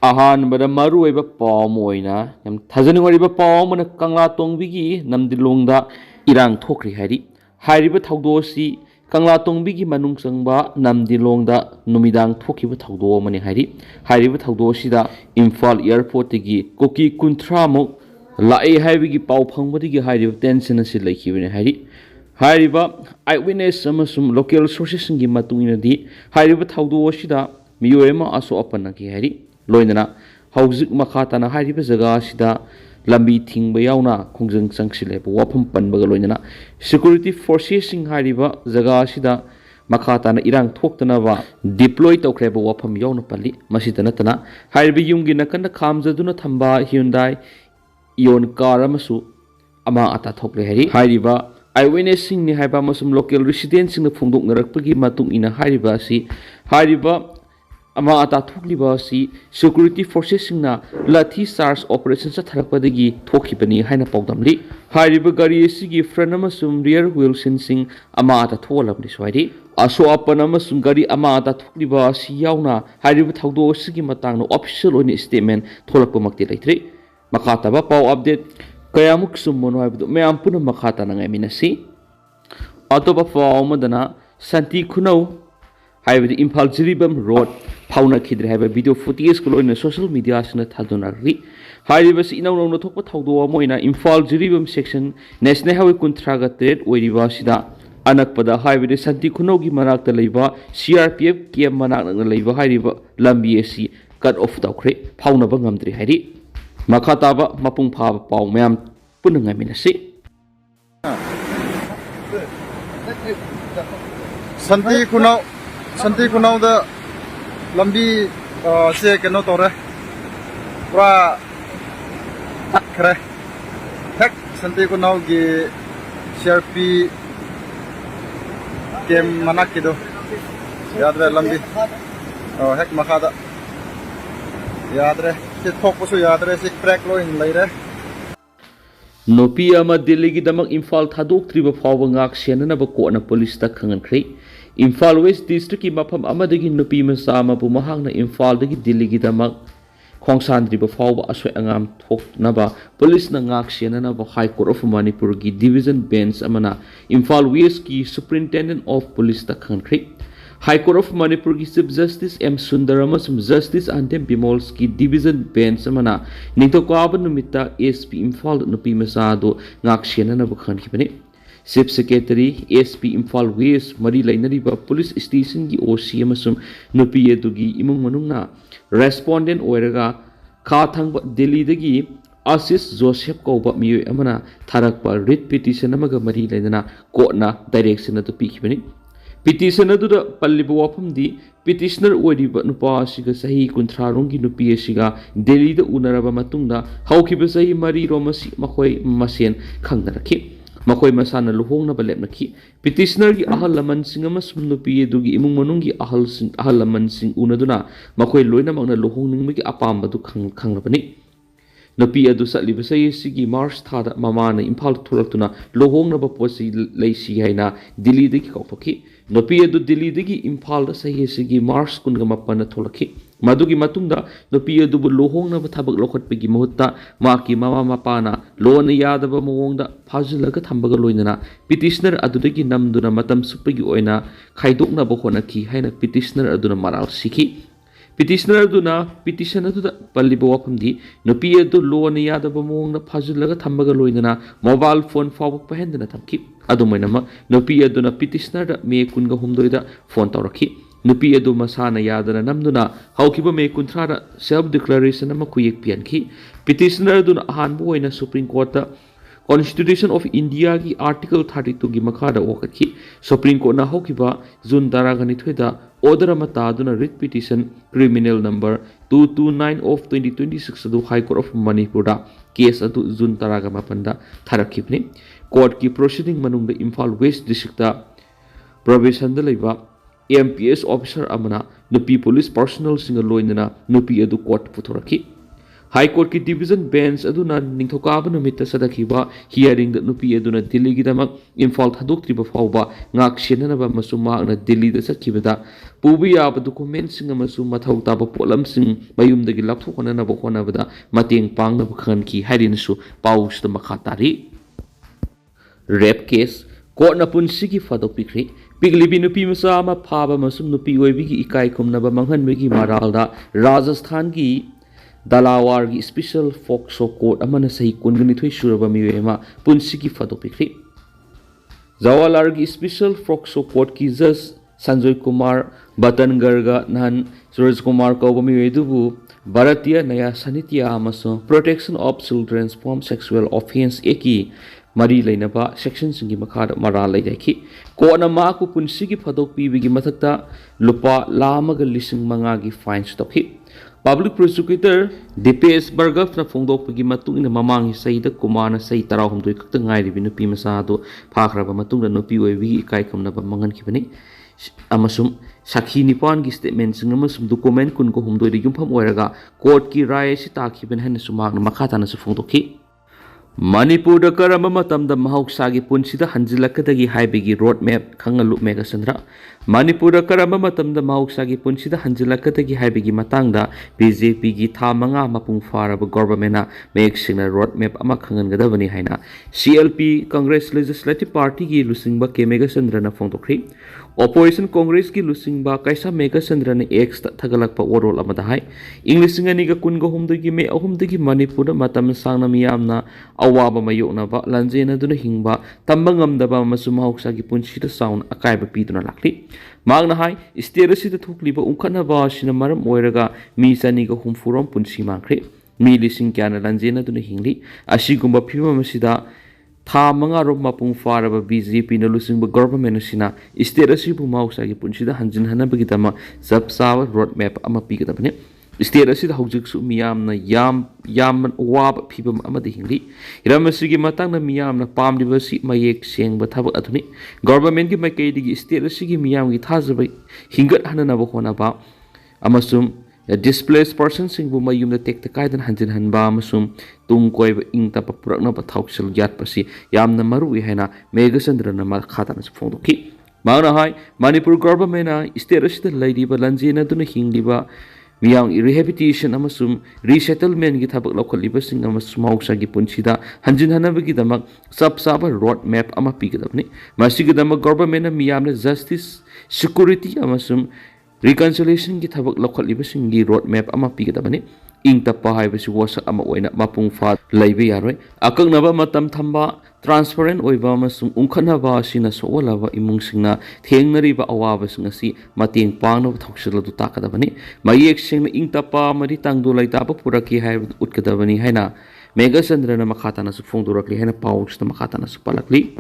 ꯑꯍꯥꯟꯕꯗ ꯃꯔꯨꯑꯣꯏꯕ ꯄꯥꯎ ꯑꯃ ꯑꯣꯏꯅ ꯌꯥꯝ ꯊꯥꯖꯅꯤꯡꯉꯤꯕ ꯄꯥꯎ ꯑꯃꯅ ꯀꯪꯂꯥ ꯇꯣꯡꯕꯤꯒꯤ ꯅꯝꯗꯤꯂꯣꯡꯗ ꯏꯔꯥꯡ ꯊꯣꯛꯈ꯭ꯔꯦ ꯍꯥꯏꯔꯤ ꯍꯥꯏꯔꯤꯕ ꯊꯧꯗꯣꯛ ꯑꯁꯤ ꯀꯪꯂꯥ ꯇꯣꯡꯕꯤꯒꯤ ꯃꯅꯨꯡ ꯆꯪꯕ ꯅꯝꯗꯤꯂꯣꯡꯗ ꯅꯨꯃꯤꯗꯥꯡ ꯊꯣꯛꯈꯤꯕ ꯊꯧꯗꯣꯛ ꯑꯃꯅꯤ ꯍꯥꯏꯔꯤ ꯍꯥꯏꯔꯤꯕ ꯊꯧꯗꯣꯛ ꯑꯁꯤꯗ ꯏꯝꯐꯥꯜ ꯑꯦꯌꯔꯄꯣꯔꯠꯇꯒꯤ ꯀꯨꯀꯤ 30ꯃꯨꯛ ꯂꯥꯛꯑꯦ ꯍꯥꯏꯕꯒꯤ ꯄꯥꯎ ꯐꯪꯕꯗꯒꯤ ꯍꯥꯏꯔꯤꯕ ꯇꯦꯟꯁꯟ ꯑꯁꯤ ꯂꯩꯈꯤꯕꯅꯤ ꯍꯥꯏꯔꯤ ꯍꯥꯏꯔꯤꯕ ꯑꯥꯏꯋꯤꯠꯅꯦꯁ ꯑꯃꯁꯨꯡ ꯂꯣꯀꯦꯜ ꯁꯣꯔꯁꯦꯁꯁꯤꯡꯒꯤ ꯃꯇꯨꯡ ꯏꯟꯅꯗꯤ ꯍꯥꯏꯔꯤꯕ ꯊꯧꯗꯣꯛ ꯑꯁꯤꯗ ꯃꯤꯑꯣꯏ ꯑꯃ ꯑꯁꯣꯛ ꯑꯄꯟ ꯅꯪꯈꯤ ꯍꯥꯏꯔꯤ ꯂꯣꯏꯅꯅ ꯍꯧꯖꯤꯛ ꯃꯈꯥ ꯇꯥꯅ ꯍꯥꯏꯔꯤꯕ ꯖꯒꯥ ꯑꯁꯤꯗ ꯂꯝꯕꯤ ꯊꯤꯡꯕ ꯌꯥꯎꯅ ꯈꯣꯡꯖꯪ ꯆꯪꯁꯤꯜꯂꯦꯕ ꯋꯥꯐꯝ ꯄꯟꯕꯒ ꯂꯣꯏꯅꯅ ꯁꯦꯀꯨꯔꯤꯇꯤ ꯐꯣꯔꯁꯦꯁꯁꯤꯡ ꯍꯥꯏꯔꯤꯕ ꯖꯒꯥ ꯑꯁꯤꯗ ꯃꯈꯥ ꯇꯥꯅ ꯏꯔꯥꯡ ꯊꯣꯛꯇꯅꯕ ꯗꯤꯄ꯭ꯂꯣꯏ ꯇꯧꯈ꯭ꯔꯦꯕ ꯋꯥꯐꯝ ꯌꯥꯎꯅ ꯄꯜꯂꯤ ꯃꯁꯤꯗ ꯅꯠꯇꯅ ꯍꯥꯏꯔꯤꯕ ꯌꯨꯝꯒꯤ ꯅꯥꯀꯟꯗ ꯈꯥꯝꯖꯗꯨꯅ ꯊꯝꯕ ꯍ꯭ꯌꯨꯟꯗꯥꯏ ꯏꯌꯣꯟ ꯀꯥꯔ ꯑꯃꯁꯨ ꯑꯃꯥꯡ ꯑꯇꯥ ꯊꯣꯛꯂꯦ ꯍꯥꯏꯔꯤ ꯍꯥꯏꯔꯤꯕ ꯑꯥꯏꯋꯤꯠꯅꯦꯁꯁꯤꯡꯅꯤ ꯍꯥꯏꯕ ꯑꯃꯁꯨꯡ ꯂꯣꯀꯦꯜ ꯔꯦꯁꯤꯗꯦꯟꯁꯤꯡꯅ ꯐꯣꯡꯗꯣꯛꯅꯔꯛꯄꯒꯤ ꯃꯇꯨꯡ ꯏꯟꯅ ꯍꯥꯏꯔꯤꯕ ꯑꯁꯤ ꯍꯥꯏꯔꯤꯕ ꯑꯃꯥꯡ ꯑꯇꯥ ꯊꯣꯛꯂꯤꯕ ꯑꯁꯤ ꯁꯦꯀꯨꯔꯤꯇꯤ ꯐꯣꯔꯁꯦꯁꯁꯤꯡꯅ ꯂꯥꯊꯤ ꯆꯥꯔꯖ ꯑꯣꯄꯔꯦꯁꯟ ꯆꯠꯊꯔꯛꯄꯗꯒꯤ ꯊꯣꯛꯈꯤꯕꯅꯤ ꯍꯥꯏꯅ ꯄꯥꯎꯗꯝꯂꯤ ꯍꯥꯏꯔꯤꯕ ꯒꯥꯔꯤ ꯑꯁꯤꯒꯤ ꯐ꯭ꯔꯟꯠ ꯑꯃꯁꯨꯡ ꯔꯤꯌꯔ ꯋꯤꯜꯁꯤꯡ ꯑꯃꯥꯡ ꯑꯇꯥ ꯊꯣꯛꯍꯜꯂꯕꯅꯤꯁꯨ ꯍꯥꯏꯔꯤ ꯑꯁꯣꯛ ꯑꯄꯟ ꯑꯃꯁꯨꯡ ꯒꯥꯔꯤ ꯑꯃꯥꯡ ꯑꯇꯥ ꯊꯣꯛꯂꯤꯕ ꯑꯁꯤ ꯌꯥꯎꯅ ꯍꯥꯏꯔꯤꯕ ꯊꯧꯗꯣꯛ ꯑꯁꯤꯒꯤ ꯃꯇꯥꯡꯗ ꯑꯣꯐꯤꯁꯤꯌꯦꯜ ꯑꯣꯏꯅ ꯁ꯭ꯇꯦꯠꯃꯦꯟ ꯊꯣꯛꯂꯛꯄꯃꯛꯇꯤ ꯂꯩꯇ꯭ꯔꯤ ꯃꯈꯥ ꯇꯥꯕ ꯄꯥꯎ ꯑꯞꯗꯦꯠ ꯀꯌꯥꯃꯨꯛ ꯆꯨꯝꯕꯅꯣ ꯍꯥꯏꯕꯗꯨ ꯃꯌꯥꯝ ꯄꯨꯟꯅ ꯃꯈꯥ ꯇꯥꯅ ꯉꯥꯏꯃꯤꯟꯅꯁꯤ ꯑꯇꯣꯞꯄ ꯄꯥꯎ ꯑꯃꯗꯅ ꯁꯟꯇꯤ ꯈꯨꯅꯧ ꯍꯥꯏꯕꯗꯤ ꯏꯝꯐꯥꯜ ꯖꯤꯔꯤꯕꯝ ꯔꯣꯗ ꯐꯥꯎꯅꯈꯤꯗ꯭ꯔꯦ ꯍꯥꯏꯕ ꯚꯤꯗꯤꯑꯣ ꯐꯨꯇꯦꯖꯀ ꯂꯣꯏꯅ ꯁꯣꯁꯤꯌꯦꯜ ꯃꯤꯗꯤꯌꯥꯁꯤꯡꯅ ꯊꯥꯗꯣꯛꯅꯔꯤ ꯍꯥꯏꯔꯤꯕꯁꯤ ꯏꯅꯧ ꯅꯧꯅ ꯊꯣꯛꯄ ꯊꯧꯗꯣꯛ ꯑꯃ ꯑꯣꯏꯅ Imphal Jiribam section national highway 38 ꯑꯣꯏꯔꯤꯕ ꯑꯁꯤꯗ ꯑꯅꯛꯄꯗ ꯍꯥꯏꯕꯗꯤ ꯁꯟꯇꯤ ꯈꯨꯅꯧꯒꯤ ꯃꯅꯥꯛꯇ ꯂꯩꯕ CRPF ꯀꯦꯝꯞ ꯃꯅꯥꯛ ꯅꯛꯅ ꯂꯩꯕ ꯍꯥꯏꯔꯤꯕ ꯂꯝꯕꯤ ꯑꯁꯤ ꯀꯠ ꯑꯣꯐ ꯇꯧꯈ꯭ꯔꯦ ꯐꯥꯎꯅꯕ ꯉꯝꯗ꯭ꯔꯤ ꯍꯥꯏꯔꯤ ꯃꯈꯥ ꯇꯥꯕ ꯃꯄꯨꯡ ꯐꯥꯕ ꯄꯥꯎ ꯃꯌꯥꯝ ꯄꯨꯟꯅ ꯉꯥꯏꯃꯤꯟꯅꯁꯤ Santi Khunauda lambi se keno tore pura thokhre hek Santi Khunau gi CRP kem manak kido yadre lambi hek makhada yadre se thokpusu yadre se crack lo in leire ꯅꯨꯄꯤ ꯑꯃ ꯗꯤꯜꯂꯤꯒꯤꯗꯃꯛ ꯏꯝꯐꯥꯜ ꯊꯥꯗꯣꯛꯇ꯭ꯔꯤꯕ ꯐꯥꯎꯕ ꯉꯥꯛ ꯁꯦꯟꯅꯅꯕ ꯀꯣꯔꯠꯅ ꯄꯨꯂꯤꯁꯇ ꯈꯪꯍꯟꯈ꯭ꯔꯦ ꯏꯝꯐꯥꯜ ꯋꯦꯁ ꯗꯤꯁꯇ꯭ꯔꯤꯛꯀꯤ ꯃꯐꯝ ꯑꯃꯗꯒꯤ ꯅꯨꯄꯤ ꯃꯆꯥ ꯑꯃꯕꯨ ꯃꯍꯥꯛꯅ ꯏꯝꯐꯥꯜꯗꯒꯤ ꯗꯤꯜꯂꯤꯒꯤꯗꯃꯛ ꯈꯣꯡꯁꯥꯟꯗ꯭ꯔꯤꯕ ꯐꯥꯎꯕ ꯑꯁꯣꯏ ꯑꯉꯥꯝ ꯊꯣꯛꯅꯕ ꯄꯨꯂꯤꯁꯅ ꯉꯥꯛ ꯁꯦꯟꯅꯅꯕ ꯍꯥꯏ ꯀꯣꯔꯠ ꯑꯣꯐ ꯃꯅꯤꯄꯨꯔꯒꯤ ꯗꯤꯕꯤꯖꯟ ꯕꯦꯟꯆ ꯑꯃꯅ ꯏꯝꯐꯥꯜ ꯋꯦꯁꯀꯤ ꯁꯨꯄ꯭ꯔꯤꯟꯇꯦꯟꯗꯦꯟꯠ of ꯄꯨꯂꯤꯁꯇ ꯈꯪꯍꯟꯈ꯭ꯔꯦ High Court of Manipur's Chief Justice M. Sundar amasung Justice Antem Bimolski Division Bench amana ningtokaba numita SP Imphal nupi macha do ngak senanaba khankhibani Chief Secretary SP Imphal West mari lainariba police station gi OC amasung nupi edugi imung manungna respondent oiraga kha thangba Delhi dagi Assis Joseph Kauba Miyoi amana tharakpa writ petition amaga mari lainana court na direction atu pikhibani Petition aduda palliba wafamdi petitioner oiriba nupa asiga sahi 30 rongi nupi asiga Delhi da unaraba matungda haukiba sahi mari romasi makhoi masen khangnarakhi makhoi masana luhongna balepnakhi petitioner gi ahal laman sing amasum nupi edugi imung manungi ahal laman sing unaduna makhoi loina magna luhongningmagi apambadu khangrabani Nupi adu satliba sahi sigi March thada mamana Imphal thulaktuna luhongnaba posi leisi haina Delhi dagi kautokhi Nupi adu Delhi dagi Imphal da sahi sigi March kunga mapana thulakhi Madugi matungda nupi adu bu luhongnaba thabak lokhatpagi mahutta maki mama mapana lona yadaba mawongda phajulaga thambaga loinana petitioner adudagi namduna matam supagi oina khaidoknaba honakhi haina petitioner aduna maral sikhi Petitioner aduna petition adu palliba wafamdi nupi adu loan yadaba mawongna phajulaga thambaga loinana mobile phone fawba pahendana thamki adumainama nupi aduna petitioner da me kunga humdoida phone tawrakhi nupi adu masana yadana namduna haukiba me kunthra da self declaration ama kuyek piankhi petitioner aduna ahanbu oina Supreme Court da Constitution of India ki Article 32 ki makhada wakatki Supreme Court na hokiba June 12 da order amata aduna writ petition criminal number 229 of 2026 adu High Court of Manipur da case adu June 18 da tharakhibni court ki proceeding manungda Imphal West district da probation da leiba MPS officer amana nupi police personnel singa loinana nupi adu court puthorakhi High Court ki Division Bench aduna ningthokaba numitta sadakhiba hearing da nupi aduna Delhi gi damak Imphal thadoktriba fawba ngak senanaba masu makna Delhi da sakhibada pubi yaba document sing amasu mathau taba polam sing mayumdagi lapthokanaba honabada mateng pangnaba khan ki harinsu paus da makha tari rape case court na punsigi fadok pikri piglibi nupi masa ama phaba masum nupi oibigi ikai khumnaba manghanbegi maralda Rajasthan gi Dalawar gi special foxo court amana sahi kungani thoi suraba miwema punsigi fadok pikri Zawalar gi special foxo court ki judge Sanjoy Kumar Batangarga nan Suraj Kumar ko miwedubu Bharatiya Naya Sanitya amaso Protection of Children from Sexual Offense eki Mari Lainaba section singi makhada mara laidaki ko na maku punsigi fadok pibigi mathakta lupa lamaga lising mangagi fines tokhi Public Prosecutor DPS Bargaf na phongdokpagi matung ina mamangi saida kumana sai tarahumdoi kakta ngairibi nupi masado phakraba matungda nupi oibi ikai kamnaba mangan khibani amasum sakhi nipan gi statement sing amasum document kun ko humdoi ri yumpham oiraga court ki rai si takhiben han sumak na makhata na su phongdokhi Manipur da karama matamda mahausagi punsida hanjilakadagi haibigi road map khangalu mega sandra Manipur da karama matamda mahausagi punsida hanjilakadagi haibigi matangda BJP gi tha manga mapung faraba government na mek singna road map ama khangangadabani haina CLP Congress Legislative Party gi lusingba ke mega sandra na phongtokri Opposition Congress ki lusingba kaisa mega sandra na ex thagalakpa warol amada hai English ngani ga kungo humdagi me ahumdagi Manipur da matam sangna miyamna awaba mayoknaba lanjena duna hingba tambangamdaba masum hausagi punsida sound akaiba piduna lakli magna hai state asida thokliba unkhanaba sina maram oiraga mi sani ga humfuram punsi mangkhre mi lising kyana lanjena duna hingli asigumba phima masida tha manga ro mapung faraba BJP na lusingba government asina state asibu mausagi punsida hanjin hanabagi tama sabsawa road map ama pigadabane State asida hojik su miyamna yam wab phibam amadi hingli iramasigi matangna miyamna pamdiba si mayek sengba thabak athuni government gi makai digi state asigi miyam gi thajabai hingat hanana ba khona ba amasum displaced person singbu mayumna tekta kaidan hanjin hanba amasum tung koiba ingta pa purakna ba thauksel yat pasi yamna maru haina megasandra na ma khata na phongdoki magna hai Manipur government na state asida laidiba lanjena duna hingliba Miyang rehabilitation amasum resettlement gi thabak lokhaliba sing amasum hausa gi punsida hanjin hanabagi damak sab road map ama pigadabni masigi damak government na miyamna justice security amasum reconciliation gi thabak lokhaliba sing gi road map ama pigadabni ing tappa haibasi wasa ama oina mapung fa laibe yaroi akaknaba matam thamba transparent oiba amasum unkhanaba sina sowalaba imung singna thengnariba awaba singasi mateng pangno thoksiladu takadabani mayek singna ing tappa mari tangdo laitaba puraki haibu utkadabani haina mega sandra na makhata na su phongdurakli haina paus na makhata na su palakli